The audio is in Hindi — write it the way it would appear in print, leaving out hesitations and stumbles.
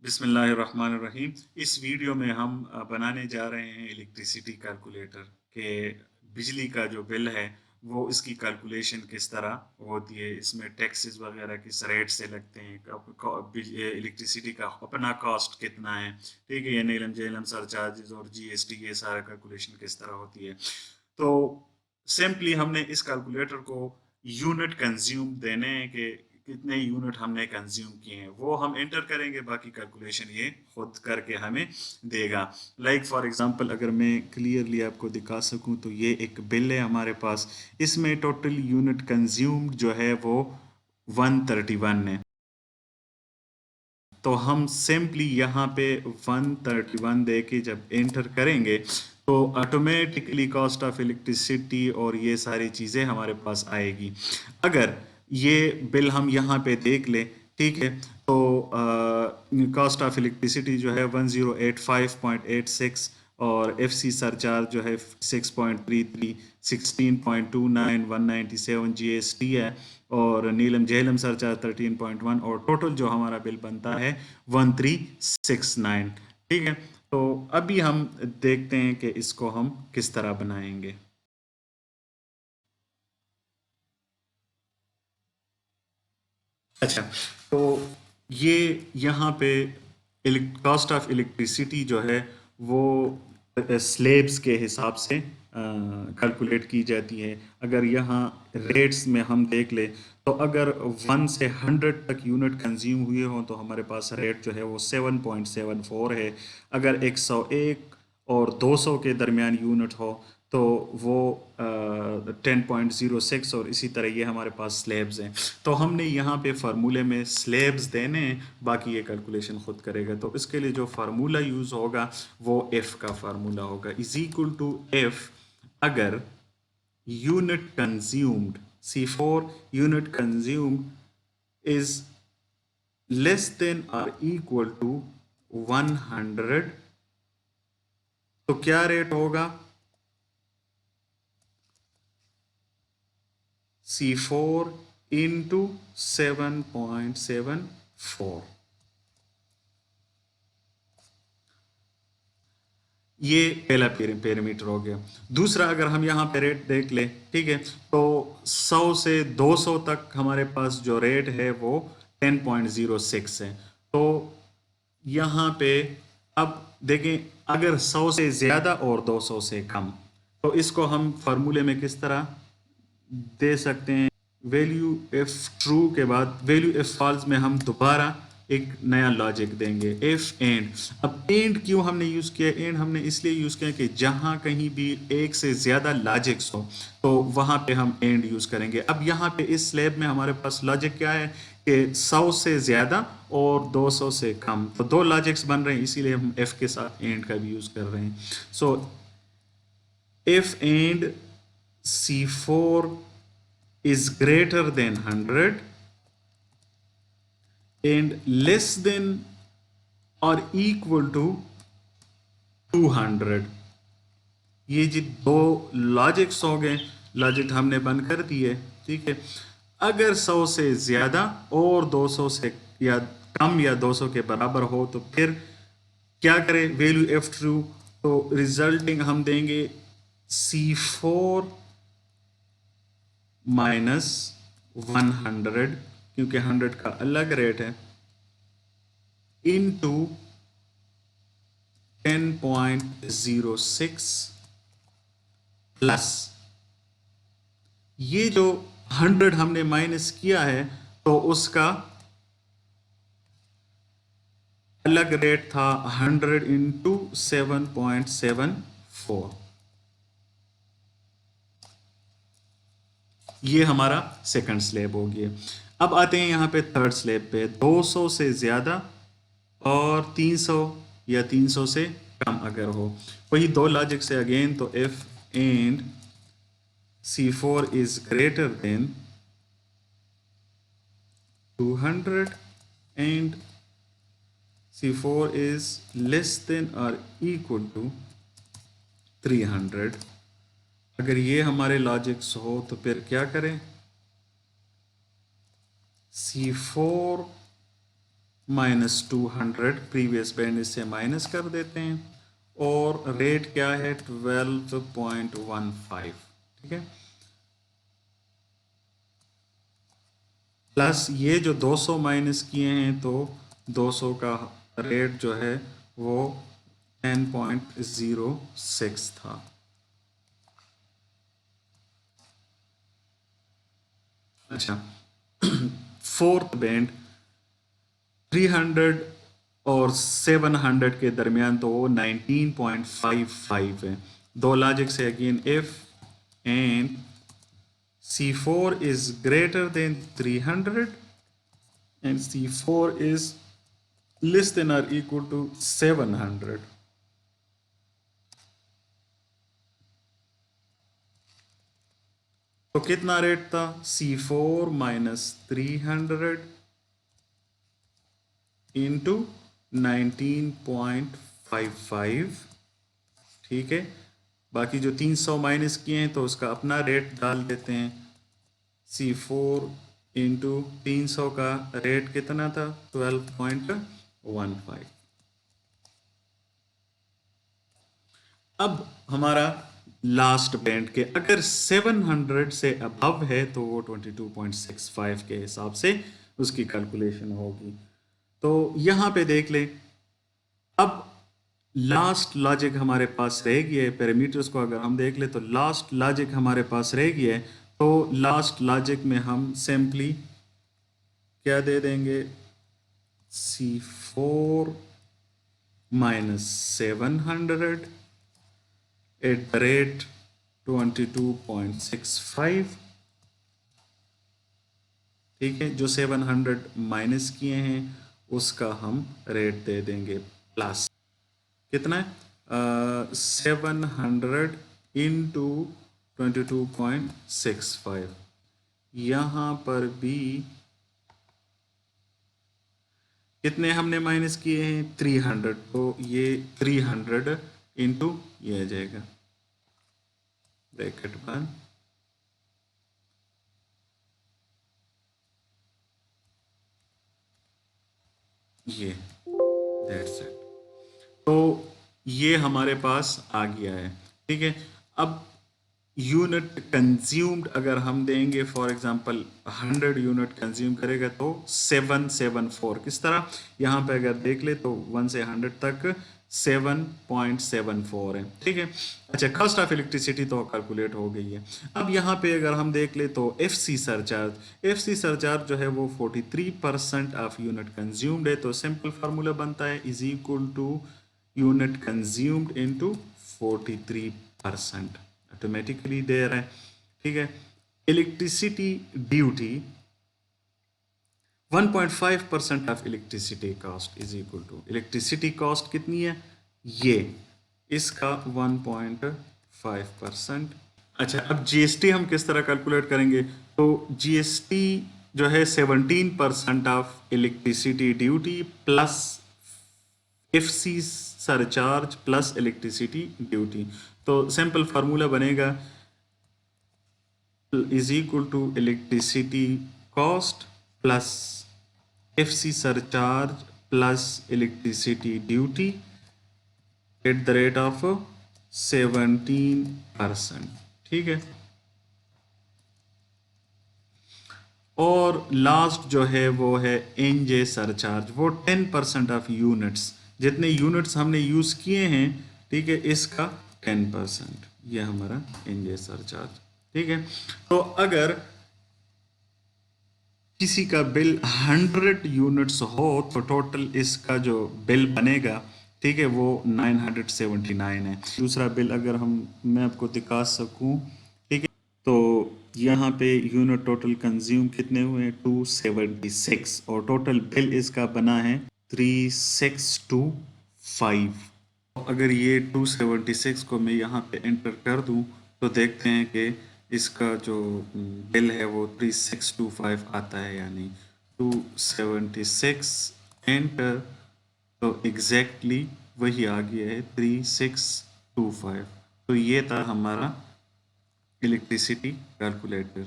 बिस्मिल्लाहिर्रहमानिर्रहीम। इस वीडियो में हम बनाने जा रहे हैं इलेक्ट्रिसिटी कैलकुलेटर के बिजली का जो बिल है वो इसकी कैलकुलेशन किस तरह होती है, इसमें टैक्सेस वगैरह किस रेट से लगते हैं, इलेक्ट्रिसिटी का अपना कॉस्ट कितना है, ठीक है, ये नीलम जेलम सरचार्जेस और जीएसटी, ये सारा कैलकुलेशन किस तरह होती है। तो सिंपली हमने इस कैलकुलेटर को यूनिट कंज्यूम देने हैं कि कितने यूनिट हमने कंज्यूम किए हैं वो हम एंटर करेंगे, बाकी कैलकुलेशन ये खुद करके हमें देगा। लाइक फॉर एग्जांपल अगर मैं क्लियरली आपको दिखा सकूं तो ये एक बिल है हमारे पास, इसमें टोटल यूनिट कंज्यूम्ड जो है वो 131 है। तो हम सिंपली यहाँ पे 131 दे के जब एंटर करेंगे तो ऑटोमेटिकली कॉस्ट ऑफ इलेक्ट्रिसिटी और ये सारी चीज़ें हमारे पास आएगी। अगर ये बिल हम यहाँ पे देख लें, ठीक है, तो कॉस्ट ऑफ इलेक्ट्रिसिटी जो है 1085.86 और एफसी सरचार्ज जो है 6.33, 16.29, 197 जीएसटी है और नीलम झेलम सरचार्ज 13.1 और टोटल जो हमारा बिल बनता है 1369। ठीक है, तो अभी हम देखते हैं कि इसको हम किस तरह बनाएंगे। अच्छा, तो ये यहाँ पे कॉस्ट ऑफ इलेक्ट्रिसिटी जो है वो स्लेब्स के हिसाब से कैलकुलेट की जाती है। अगर यहाँ रेट्स में हम देख ले तो अगर 1 से 100 तक यूनिट कंज्यूम हुए हों तो हमारे पास रेट जो है वो 7.74 है। अगर 101 और 200 के दरमियान यूनिट हो तो वो 10.06 और इसी तरह ये हमारे पास स्लेब्स हैं। तो हमने यहाँ पे फार्मूले में स्लेब्स देने हैं, बाकी ये कैलकुलेशन खुद करेगा। तो इसके लिए जो फार्मूला यूज़ होगा वो एफ़ का फार्मूला होगा, इज इक्वल टू एफ़ अगर unit consumed C4 unit consumed is less than और इक्वल टू 100 तो क्या रेट होगा? C4 into 7.74। ये पहला पैरामीटर हो गया। दूसरा अगर हम यहाँ पे रेट देख ले, ठीक है, तो 100 से 200 तक हमारे पास जो रेट है वो 10.06 है। तो यहाँ पे अब देखें, अगर 100 से ज़्यादा और 200 से कम, तो इसको हम फार्मूले में किस तरह दे सकते हैं? वैल्यू एफ ट्रू के बाद वैल्यू एफ फॉल्स में हम दोबारा एक नया लॉजिक देंगे, एफ एंड। अब एंड क्यों हमने यूज़ किया? एंड हमने इसलिए यूज़ किया कि जहाँ कहीं भी एक से ज़्यादा लॉजिक्स हो तो वहाँ पे हम एंड यूज़ करेंगे। अब यहाँ पे इस स्लैब में हमारे पास लॉजिक क्या है कि 100 से ज़्यादा और 200 से कम, तो दो लॉजिक्स बन रहे हैं, इसीलिए हम एफ के साथ एंड का भी यूज़ कर रहे हैं। So if and C4 is greater than 100 and less than or equal to 200, ये जी दो लॉजिक्स हो गए, लॉजिक हमने बंद कर दिए। ठीक है, अगर 100 से ज़्यादा और 200 से या कम या 200 के बराबर हो तो फिर क्या करें? वैल्यू एफ ट्रू, तो रिजल्टिंग हम देंगे C4 माइनस 100 क्योंकि 100 का अलग रेट है, इनटू 10.06 प्लस ये जो 100 हमने माइनस किया है तो उसका अलग रेट था 100 इंटू 7.74। ये हमारा सेकंड स्लैब हो गया। अब आते हैं यहाँ पे थर्ड स्लैब पे, 200 से ज़्यादा और 300 या 300 से कम अगर हो, वही दो लॉजिक से अगेन, तो if and C4 is greater than 200 and C4 is less than or equal to 300, अगर ये हमारे लॉजिक्स हो तो फिर क्या करें? C4 -200 प्रीवियस बैंड इससे माइनस कर देते हैं और रेट क्या है 12.15, ठीक है, प्लस ये जो 200 माइनस किए हैं तो 200 का रेट जो है वो 10.06 था। अच्छा, फोर्थ बैंड 300 और 700 के दरमियान तो वो 19.55 है। दो लॉजिक से again if and C4 is greater than 300 and C4 is less than or equal to 700, तो कितना रेट था C4 माइनस 300 इंटू 19.55, ठीक है, बाकी जो 300 माइनस किए हैं तो उसका अपना रेट डाल देते हैं। C4 इंटू 300 का रेट कितना था 12.15। अब हमारा लास्ट बैंड के अगर 700 से अबव है तो वो 22.65 के हिसाब से उसकी कैलकुलेशन होगी। तो यहाँ पे देख ले, अब लास्ट लॉजिक हमारे पास रह गया है, पैरामीटर्स को अगर हम देख ले तो लास्ट लॉजिक हमारे पास रह गया है, तो लास्ट लॉजिक में हम सिंपली क्या दे देंगे C4 minus 700 eight the rate 22.65, ठीक है, जो 700 माइनस किए हैं उसका हम रेट दे देंगे प्लस कितना है 700 इंटू 22.65, यहाँ पर भी कितने हमने माइनस किए हैं 300, तो ये 300 इंटू ये आ जाएगा ब्रैकेट बंद, ये दैट्स इट। तो ये हमारे पास आ गया है, ठीक है। अब यूनिट कंज्यूम्ड अगर हम देंगे फॉर एग्जांपल 100 यूनिट कंज्यूम करेगा तो 774, किस तरह यहाँ पे अगर देख ले तो 1 से 100 तक 7.74 है, ठीक है। अच्छा, कॉस्ट ऑफ इलेक्ट्रिसिटी तो कैलकुलेट हो गई है। अब यहाँ पे अगर हम देख ले तो एफसी सरचार्ज जो है वो 43% ऑफ यूनिट कंज्यूम्ड है, तो सिंपल फार्मूला बनता है is equal to unit consumed into 43%, automatically दे रहा है, ठीक है। Electricity duty 1.5% of electricity cost is equal to, electricity cost कितनी है ये इसका 1.5%। अच्छा, अब जीएसटी हम किस तरह कैलकुलेट करेंगे, तो जीएसटी जो है 17% of electricity duty plus FC surcharge plus electricity duty, तो सिंपल फार्मूला बनेगा is equal to electricity cost plus FC surcharge plus electricity duty at the rate of 17%, ठीक है। और लास्ट जो है वो है एनजे सरचार्ज, वो 10% ऑफ यूनिट्स, जितने यूनिट्स हमने यूज किए हैं, ठीक है, इसका 10%, ये हमारा एनजे सरचार्ज, ठीक है। तो अगर किसी का बिल 100 यूनिट्स हो तो टोटल इसका जो बिल बनेगा, ठीक है, वो 979 है। दूसरा बिल अगर मैं आपको दिखा सकूं, ठीक है, तो यहाँ पे यूनिट टोटल कंज्यूम कितने हुए हैं 276 और टोटल बिल इसका बना है 3625। अगर ये 276 को मैं यहाँ पे एंटर कर दूं तो देखते हैं कि इसका जो बिल है वो 3625 आता है या नहीं। 276 एंटर, तो एग्जैक्टली वही आ गया है 3625। तो ये था हमारा इलेक्ट्रिसिटी कैलकुलेटर।